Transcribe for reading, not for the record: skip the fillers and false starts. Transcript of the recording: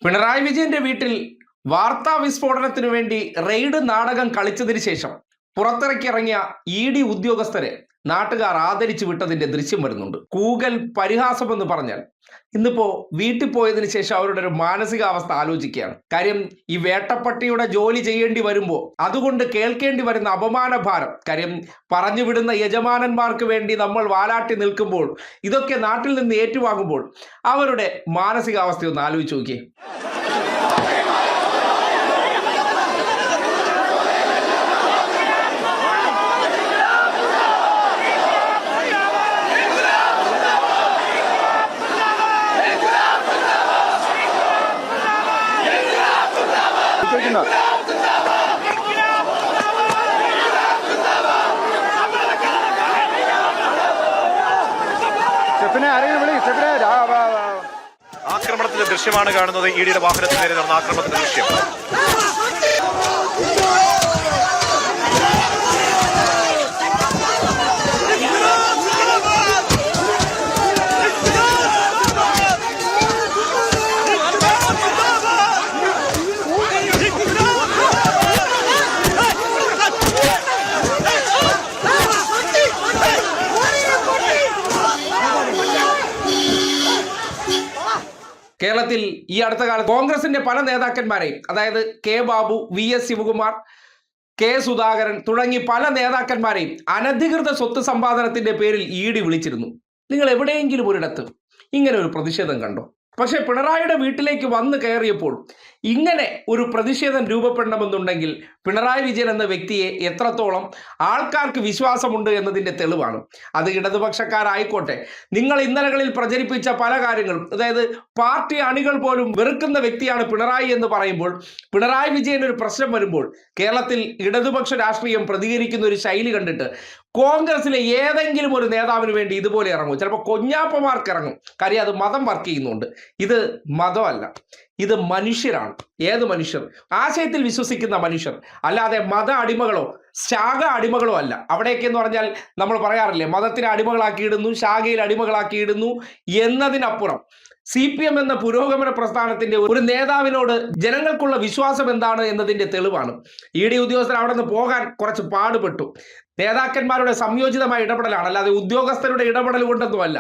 പിണറായി വിജയന്റെ വീട്ടിൽ വാർത്താ വിസ്ഫോടനത്തിനു വേണ്ടി റെയ്ഡ് നാടകം കളിച്ചതിന് ശേഷം പുറത്തിറക്കിയിറങ്ങിയ ഇ.ഡി. ഉദ്യോഗസ്ഥരെ നാട്ടുകാർ ആദരിച്ചു വിട്ടതിന്റെ ദൃശ്യം വരുന്നുണ്ട്. കൂകൽ പരിഹാസമെന്ന് പറഞ്ഞാൽ ഇന്നിപ്പോ വീട്ടിൽ പോയതിനു ശേഷം അവരുടെ ഒരു മാനസികാവസ്ഥ ആലോചിക്കുകയാണ്. കാര്യം ഈ വേട്ടപ്പട്ടിയുടെ ജോലി ചെയ്യേണ്ടി വരുമ്പോൾ അതുകൊണ്ട് കേൾക്കേണ്ടി വരുന്ന അപമാന ഭാരം, കാര്യം പറഞ്ഞു വിടുന്ന യജമാനന്മാർക്ക് വേണ്ടി നമ്മൾ വാലാട്ടി നിൽക്കുമ്പോൾ ഇതൊക്കെ നാട്ടിൽ നിന്ന് ഏറ്റുവാങ്ങുമ്പോൾ അവരുടെ മാനസികാവസ്ഥ ഒന്ന് ആലോചിച്ച് നോക്കിയേ. ആക്രമണത്തിന്റെ ദൃശ്യമാണ് കാണുന്നത്. ഇഡിയുടെ വാഹനത്തിന് നേരെ നടന്ന ആക്രമണത്തിന്റെ ദൃശ്യം. കേരളത്തിൽ ഈ അടുത്ത കാലത്ത് കോൺഗ്രസിന്റെ പല നേതാക്കന്മാരെയും, അതായത് കെ ബാബു, വി.എസ്. ശിവകുമാർ, കെ സുധാകരൻ തുടങ്ങി പല നേതാക്കന്മാരെയും അനധികൃത സ്വത്ത് സമ്പാദനത്തിന്റെ പേരിൽ ഇ.ഡി. വിളിച്ചിരുന്നു. നിങ്ങൾ എവിടെയെങ്കിലും ഒരിടത്ത് ഇങ്ങനെ ഒരു പ്രതിഷേധം കണ്ടോ? പക്ഷെ പിണറായിയുടെ വീട്ടിലേക്ക് വന്നു കയറിയപ്പോൾ ഇങ്ങനെ ഒരു പ്രതിഷേധം രൂപപ്പെടണമെന്നുണ്ടെങ്കിൽ പിണറായി വിജയൻ എന്ന വ്യക്തിയെ എത്രത്തോളം ആൾക്കാർക്ക് വിശ്വാസമുണ്ട് എന്നതിൻ്റെ തെളിവാണ്. അത് ഇടതുപക്ഷക്കാരായിക്കോട്ടെ, നിങ്ങൾ ഇന്നലകളിൽ പ്രചരിപ്പിച്ച പല കാര്യങ്ങളും, അതായത് പാർട്ടി അണികൾ പോലും വെറുക്കുന്ന വ്യക്തിയാണ് പിണറായി എന്ന് പറയുമ്പോൾ, പിണറായി വിജയൻ ഒരു പ്രശ്നം വരുമ്പോൾ കേരളത്തിൽ ഇടതുപക്ഷ രാഷ്ട്രീയം പ്രതികരിക്കുന്ന ഒരു ശൈലി കണ്ടിട്ട് കോൺഗ്രസിലെ ഏതെങ്കിലും ഒരു നേതാവിന് വേണ്ടി ഇതുപോലെ ഇറങ്ങും. ചിലപ്പോൾ കൊഞ്ഞാപ്പമാർക്ക് ഇറങ്ങും. കാര്യം അത് മതം വർക്ക് ചെയ്യുന്നുണ്ട്. ഇത് മതമല്ല, ഇത് മനുഷ്യരാണ്. ഏത് മനുഷ്യർ? ആശയത്തിൽ വിശ്വസിക്കുന്ന മനുഷ്യർ, അല്ലാതെ മത അടിമകളോ ശാഖ അടിമകളോ അല്ല. അവിടെയൊക്കെ എന്ന് പറഞ്ഞാൽ നമ്മൾ പറയാറില്ലേ, മതത്തിനെ അടിമകളാക്കിയിടുന്നു, ശാഖയിൽ അടിമകളാക്കിയിടുന്നു എന്നതിനപ്പുറം CPM എന്ന പുരോഗമന പ്രസ്ഥാനത്തിന്റെ ഒരു നേതാവിനോട് ജനങ്ങൾക്കുള്ള വിശ്വാസം എന്താണ് എന്നതിന്റെ തെളിവാണ്. ഇ.ഡി. ഉദ്യോഗസ്ഥർ അവിടെ നിന്ന് പോകാൻ കുറച്ച് പാടുപെട്ടു. നേതാക്കന്മാരുടെ സംയോജിതമായ ഇടപെടലാണ്, അല്ലാതെ ഉദ്യോഗസ്ഥരുടെ ഇടപെടൽ കൊണ്ടൊന്നുമല്ല.